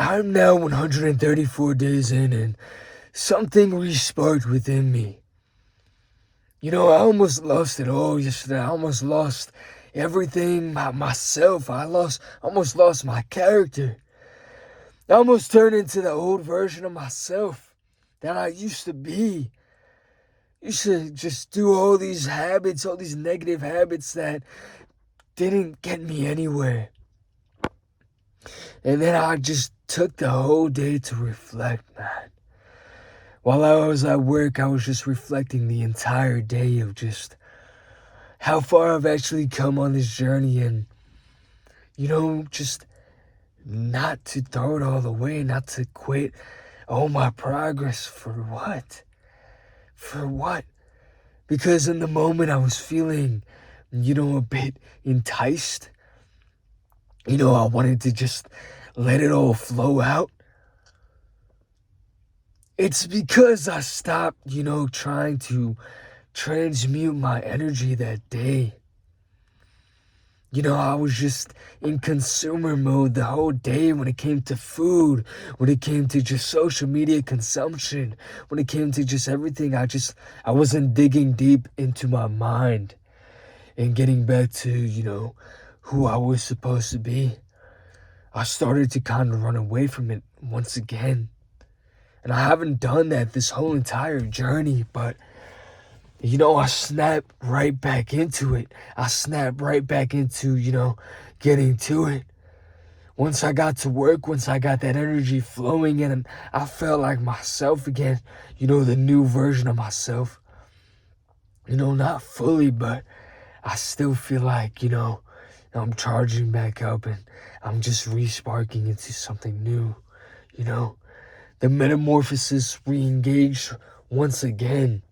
I'm now 134 days in, and something resparked within me. I almost lost it all yesterday. I almost lost everything, myself. Almost lost my character. I almost turned into the old version of myself that I used to be. Used to just do all these habits, all these negative habits that didn't get me anywhere. And then I just took the whole day to reflect, man. While I was at work, I was just reflecting the entire day of just how far I've actually come on this journey, and, just not to throw it all away, not to quit all my progress. For what? For what? Because in the moment I was feeling, a bit enticed. I wanted to just let it all flow out. It's because I stopped, trying to transmute my energy that day. I was just in consumer mode the whole day when it came to food, when it came to just social media consumption, when it came to just everything. I wasn't digging deep into my mind and getting back to, who I was supposed to be. I started to kind of run away from it once again. And I haven't done that this whole entire journey, but I snapped right back into it. I snapped right back into, getting to it. Once I got to work, once I got that energy flowing in, and I felt like myself again, the new version of myself. Not fully, but I still feel like, I'm charging back up and I'm just resparking into something new, The metamorphosis re-engaged once again.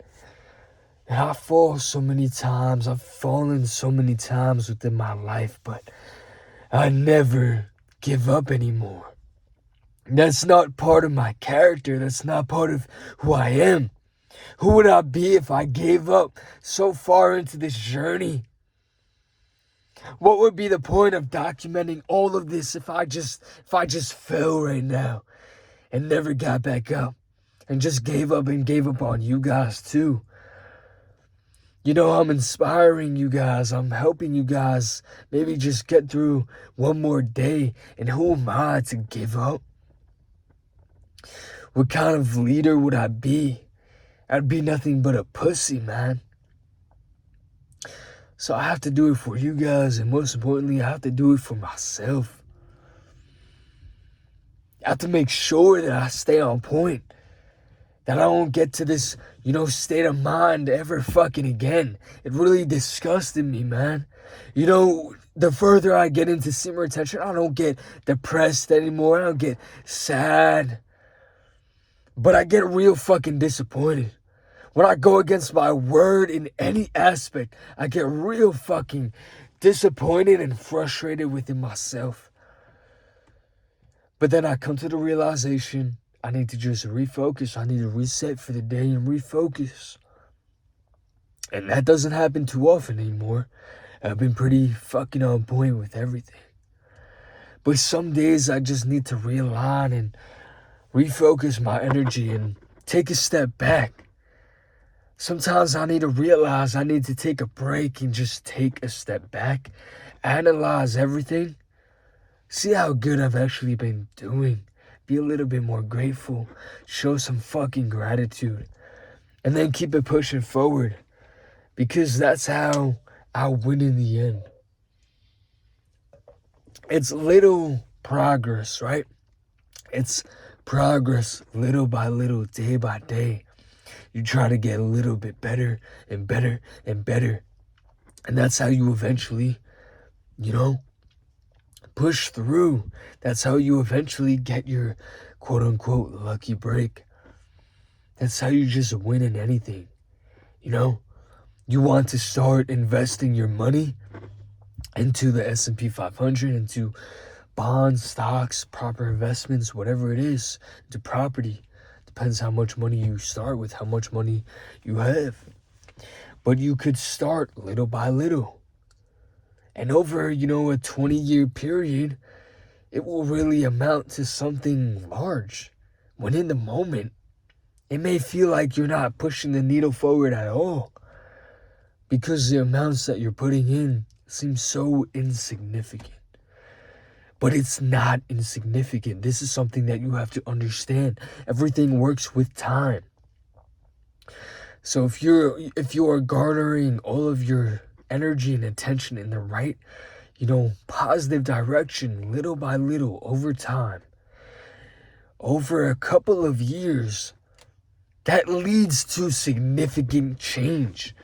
And I fall so many times. I've fallen so many times within my life, but I never give up anymore. That's not part of my character. That's not part of who I am. Who would I be if I gave up so far into this journey? What would be the point of documenting all of this if I just fell right now and never got back up and just gave up and gave up on you guys too? I'm inspiring you guys. I'm helping you guys maybe just get through one more day. And who am I to give up? What kind of leader would I be? I'd be nothing but a pussy, man. So I have to do it for you guys. And most importantly, I have to do it for myself. I have to make sure that I stay on point. That I don't get to this, state of mind ever fucking again. It really disgusted me, man. The further I get into semen retention, I don't get depressed anymore. I don't get sad. But I get real fucking disappointed. When I go against my word in any aspect, I get real fucking disappointed and frustrated within myself. But then I come to the realization, I need to just refocus. I need to reset for the day and refocus. And that doesn't happen too often anymore. I've been pretty fucking on point with everything. But some days I just need to realign and refocus my energy and take a step back. Sometimes I need to realize I need to take a break and just take a step back, analyze everything, see how good I've actually been doing, be a little bit more grateful, show some fucking gratitude, and then keep it pushing forward, because that's how I'll win in the end. It's little progress, right? It's progress little by little, day by day. You try to get a little bit better and better and better. And that's how you eventually, push through. That's how you eventually get your quote unquote lucky break. That's how you just win in anything. You want to start investing your money into the S&P 500, into bonds, stocks, proper investments, whatever it is, into property. Depends how much money you start with, how much money you have. But you could start little by little. And over, a 20-year period, it will really amount to something large. When in the moment, it may feel like you're not pushing the needle forward at all because the amounts that you're putting in seem so insignificant. But it's not insignificant. This is something that you have to understand. Everything works with time. So if you are garnering all of your energy and attention in the right, positive direction, little by little, over time, over a couple of years, that leads to significant change.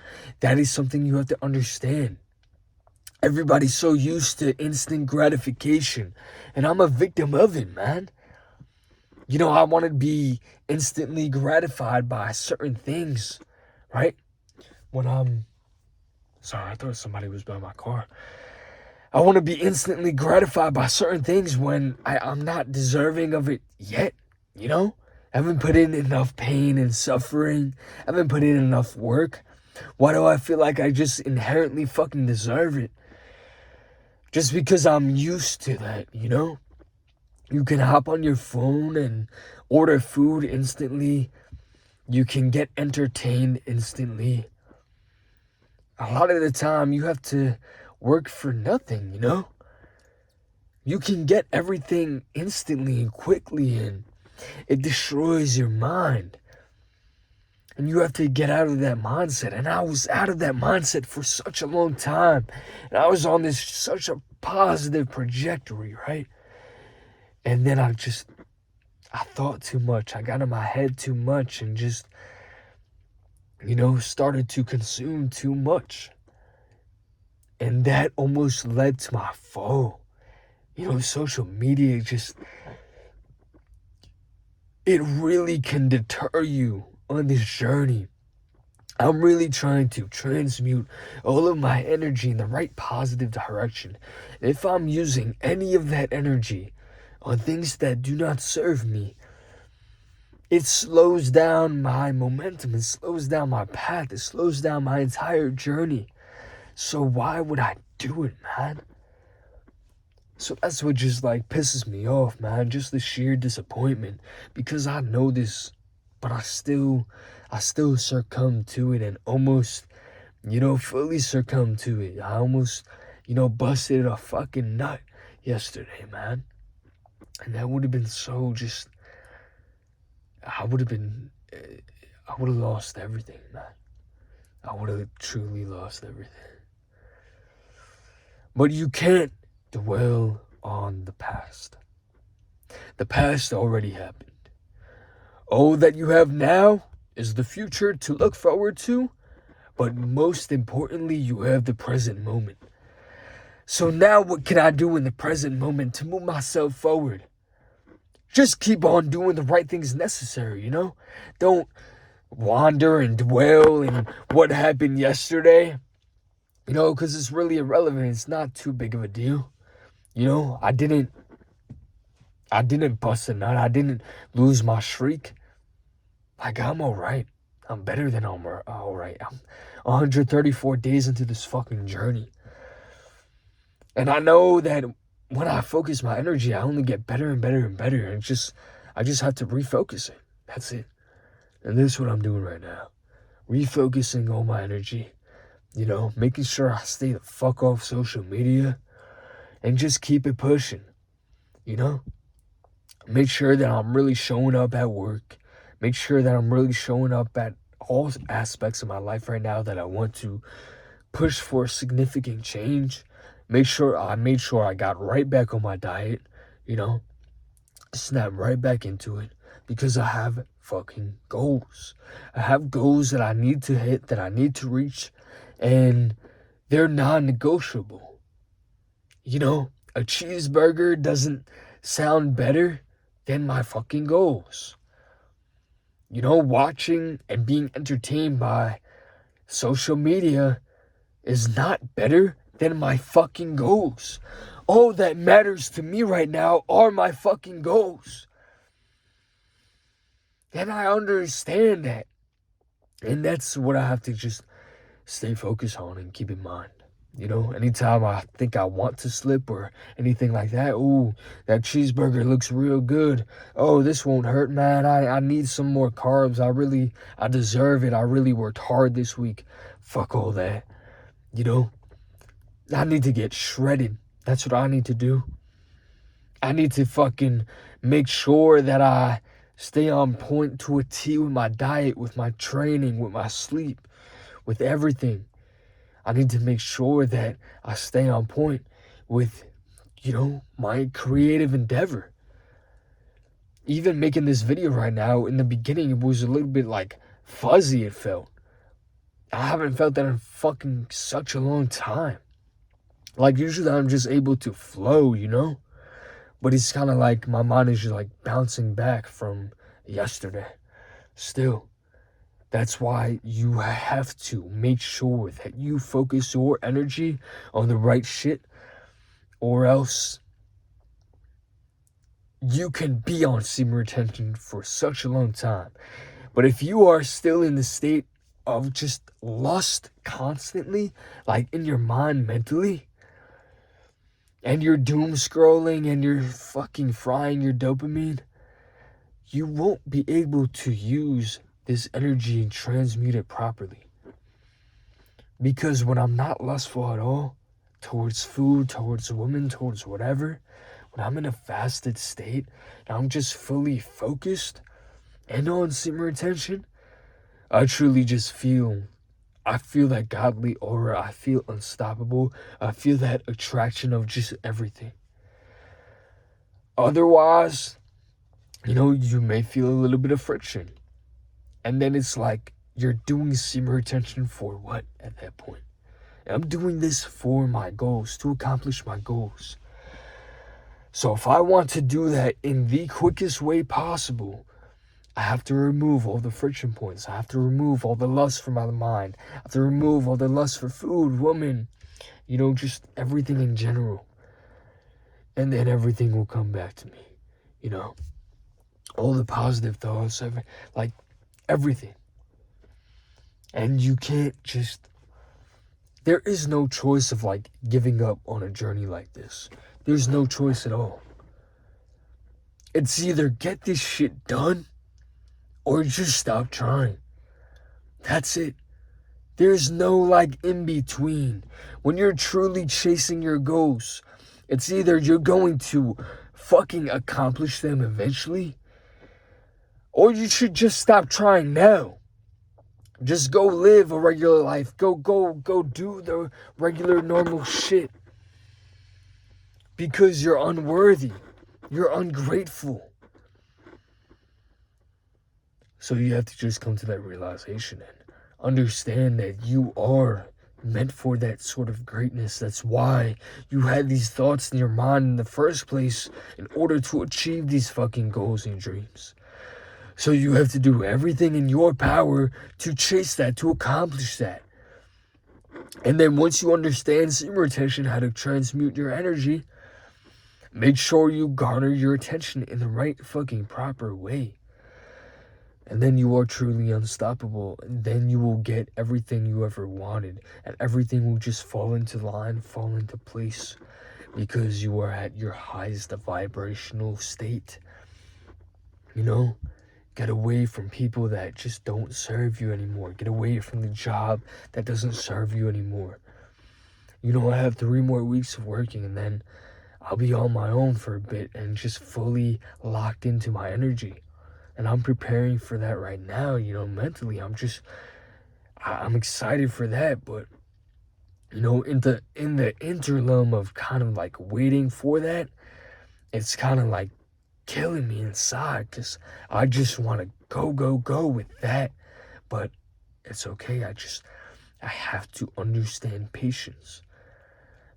That is something you have to understand. Everybody's so used to instant gratification, and I'm a victim of it, man. I want to be instantly gratified by certain things, right? When sorry, I thought somebody was by my car. I want to be instantly gratified by certain things when I'm not deserving of it yet, I haven't put in enough pain and suffering. I haven't put in enough work. Why do I feel like I just inherently fucking deserve it? Just because I'm used to that, You can hop on your phone and order food instantly. You can get entertained instantly. A lot of the time, you have to work for nothing, You can get everything instantly and quickly, and it destroys your mind. And you have to get out of that mindset. And I was out of that mindset for such a long time. And I was on such a positive trajectory, right? And then I thought too much. I got in my head too much and just, started to consume too much. And that almost led to my fall. Social media it really can deter you on this journey. I'm really trying to transmute all of my energy in the right positive direction. And if I'm using any of that energy on things that do not serve me, it slows down my momentum, it slows down my path, it slows down my entire journey. So why would I do it, man? So that's what just pisses me off, man. Just the sheer disappointment, because I know this, but I still succumb to it, and almost, fully succumb to it. I almost, busted a fucking nut yesterday, man. And that would have been I would have lost everything, man. I would have truly lost everything. But you can't dwell on the past. The past already happened. All that you have now is the future to look forward to, but most importantly, you have the present moment. So now what can I do in the present moment to move myself forward? Just keep on doing the right things necessary, Don't wander and dwell in what happened yesterday, because it's really irrelevant. It's not too big of a deal. I didn't bust a nut. I didn't lose my streak. I'm all right. I'm better than I'm all right. I'm 134 days into this fucking journey. And I know that when I focus my energy, I only get better and better and better. And I just have to refocus it. That's it. And this is what I'm doing right now. Refocusing all my energy. Making sure I stay the fuck off social media. And just keep it pushing. Make sure that I'm really showing up at work. Make sure that I'm really showing up at all aspects of my life right now that I want to push for significant change. Made sure I got right back on my diet, snap right back into it, because I have fucking goals. I have goals that I need to hit, that I need to reach, and they're non-negotiable. A cheeseburger doesn't sound better than my fucking goals. Watching and being entertained by social media is not better than my fucking goals. All that matters to me right now are my fucking goals. And I understand that. And that's what I have to just stay focused on and keep in mind. You know, anytime I think I want to slip or anything like that, ooh, that cheeseburger looks real good. Oh, this won't hurt, man. I need some more carbs. I deserve it. I really worked hard this week. Fuck all that. You know, I need to get shredded. That's what I need to do. I need to fucking make sure that I stay on point to a T with my diet, with my training, with my sleep, with everything. I need to make sure that I stay on point with, my creative endeavor. Even making this video right now, in the beginning, it was a little bit like fuzzy, it felt. I haven't felt that in fucking such a long time. Like, usually I'm just able to flow, But it's kind of like my mind is just like bouncing back from yesterday. Still, that's why you have to make sure that you focus your energy on the right shit, or else you can be on semen retention for such a long time. But if you are still in the state of just lust constantly, like in your mind mentally, and you're doom scrolling and you're fucking frying your dopamine, you won't be able to use this energy and transmute it properly. Because when I'm not lustful at all, towards food, towards women, towards whatever, when I'm in a fasted state, and I'm just fully focused and on semen retention, I truly just I feel that godly aura. I feel unstoppable. I feel that attraction of just everything. Otherwise, you may feel a little bit of friction. And then it's like, you're doing semen retention for what at that point? I'm doing this for my goals, to accomplish my goals. So if I want to do that in the quickest way possible, I have to remove all the friction points. I have to remove all the lust from my mind. I have to remove all the lust for food, woman, just everything in general. And then everything will come back to me, all the positive thoughts, like everything. And you can't there is no choice of like giving up on a journey like this. There's no choice at all. It's either get this shit done or just stop trying. That's it. There's no like in between. When you're truly chasing your goals, it's either you're going to fucking accomplish them eventually, or you should just stop trying now. Just go live a regular life. Go do the regular normal shit. Because you're unworthy. You're ungrateful. So you have to just come to that realization and understand that you are meant for that sort of greatness. That's why you had these thoughts in your mind in the first place, in order to achieve these fucking goals and dreams. So you have to do everything in your power to chase that, to accomplish that. And then once you understand semen retention, how to transmute your energy, make sure you garner your attention in the right fucking proper way. And then you are truly unstoppable. And then you will get everything you ever wanted. And everything will just fall into line, fall into place. Because you are at your highest vibrational state. Get away from people that just don't serve you anymore. Get away from the job that doesn't serve you anymore. I have 3 more weeks of working, and then I'll be on my own for a bit and just fully locked into my energy. And I'm preparing for that right now, mentally. I'm excited for that, but, in the interim of kind of like waiting for that, it's kind of like killing me inside, because I just want to go with that. But it's okay. I have to understand patience.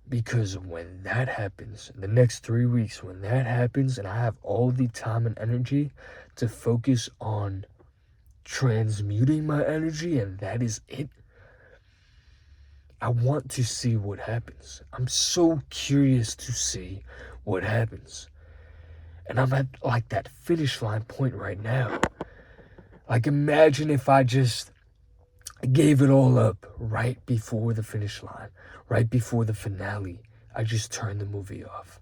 Because when that happens, the next 3 weeks, when that happens, and I have all the time and energy to focus on transmuting my energy, and that is it, I want to see what happens. I'm so curious to see what happens. And I'm at like that finish line point right now. Like, imagine if I just I gave it all up right before the finish line, right before the finale. I just turned the movie off.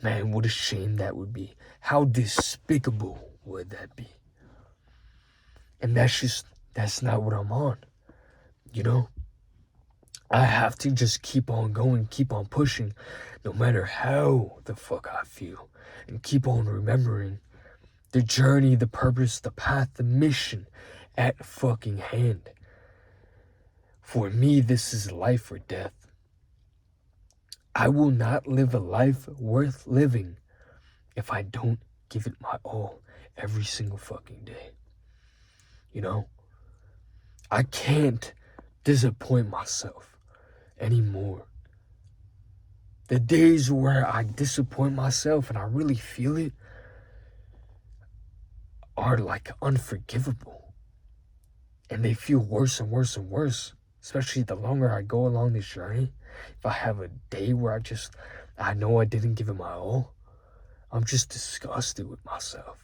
Man, what a shame that would be. How despicable would that be? And that's not what I'm on, you know? I have to just keep on going, keep on pushing, no matter how the fuck I feel, and keep on remembering the journey, the purpose, the path, the mission at fucking hand. For me, this is life or death. I will not live a life worth living if I don't give it my all every single fucking day. You know? I can't disappoint myself anymore. The days where I disappoint myself and I really feel it are like unforgivable. And they feel worse and worse and worse, especially the longer I go along this journey. If I have a day where I know I didn't give it my all, I'm just disgusted with myself.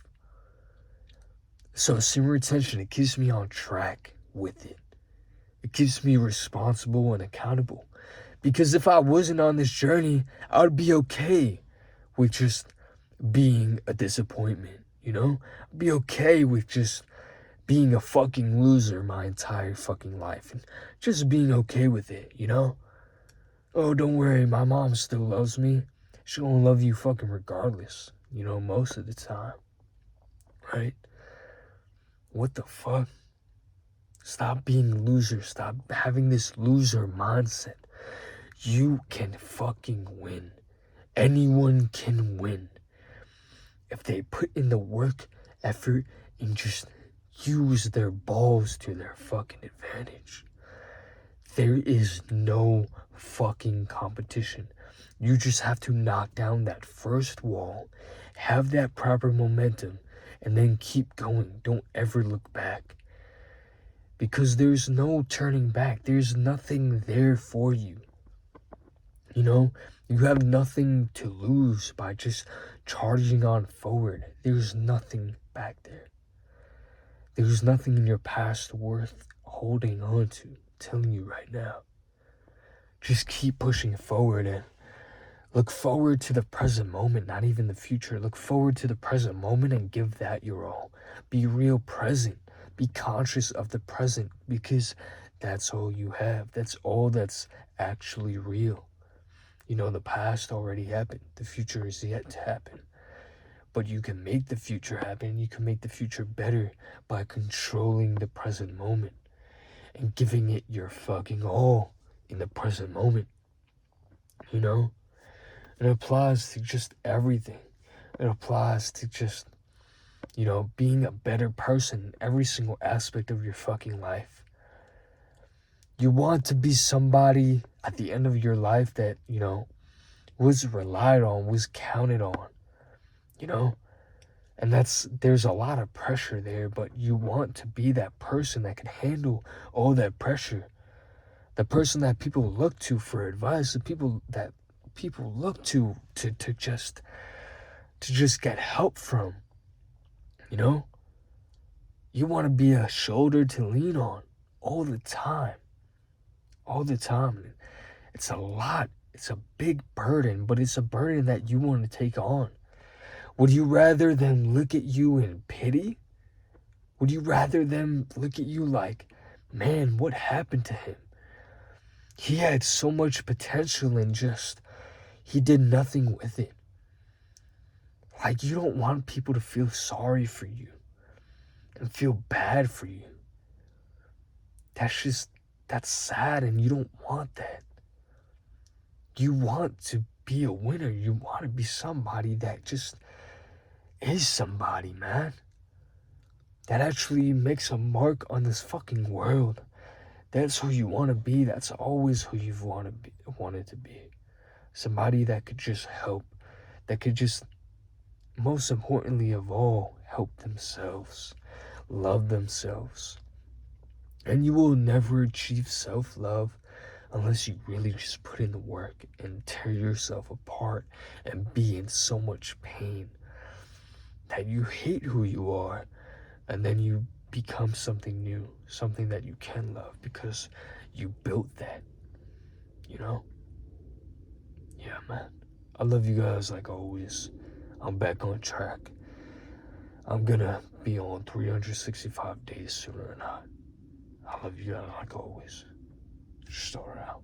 So semen retention, it keeps me on track with it. It keeps me responsible and accountable. Because if I wasn't on this journey, I would be okay with just being a disappointment, you know? I'd be okay with just being a fucking loser my entire fucking life and just being okay with it, you know? Oh, don't worry, my mom still loves me. She's gonna love you fucking regardless, you know, most of the time, right? What the fuck? Stop being a loser. Stop having this loser mindset. You can fucking win. Anyone can win if they put in the work, effort, and just use their balls to their fucking advantage. There is no fucking competition. You just have to knock down that first wall, have that proper momentum, and then keep going. Don't ever look back. Because there's no turning back. There's nothing there for you. You know, you have nothing to lose by just charging on forward. There's nothing back there. There's nothing in your past worth holding on to. I'm telling you right now. Just keep pushing forward and look forward to the present moment, not even the future. Look forward to the present moment and give that your all. Be real present. Be conscious of the present because that's all you have. That's all that's actually real. You know, the past already happened. The future is yet to happen. But you can make the future happen. You can make the future better by controlling the present moment and giving it your fucking all in the present moment. You know? It applies to just everything. It applies to just, you know, being a better person in every single aspect of your fucking life. You want to be somebody at the end of your life that, you know, was relied on, was counted on, you know? And there's a lot of pressure there, but you want to be that person that can handle all that pressure. The person that people look to for advice, the people that people look to just get help from, you know? You want to be a shoulder to lean on all the time. All the time. It's a lot. It's a big burden, but it's a burden that you want to take on. Would you rather them look at you in pity? Would you rather them look at you like, man, what happened to him? He had so much potential and just, he did nothing with it. Like, you don't want people to feel sorry for you and feel bad for you. That's sad, and you don't want that. You want to be a winner. You want to be somebody that just is somebody, man. That actually makes a mark on this fucking world. That's who you want to be. That's always who you've wanted to be. Somebody that could just help. That could just, most importantly of all, help themselves. Love themselves. And you will never achieve self-love unless you really just put in the work and tear yourself apart and be in so much pain that you hate who you are, and then you become something new, something that you can love because you built that, you know? Yeah, man. I love you guys like always. I'm back on track. I'm gonna be on 365 days sooner or not. I love you guys like always. Start out.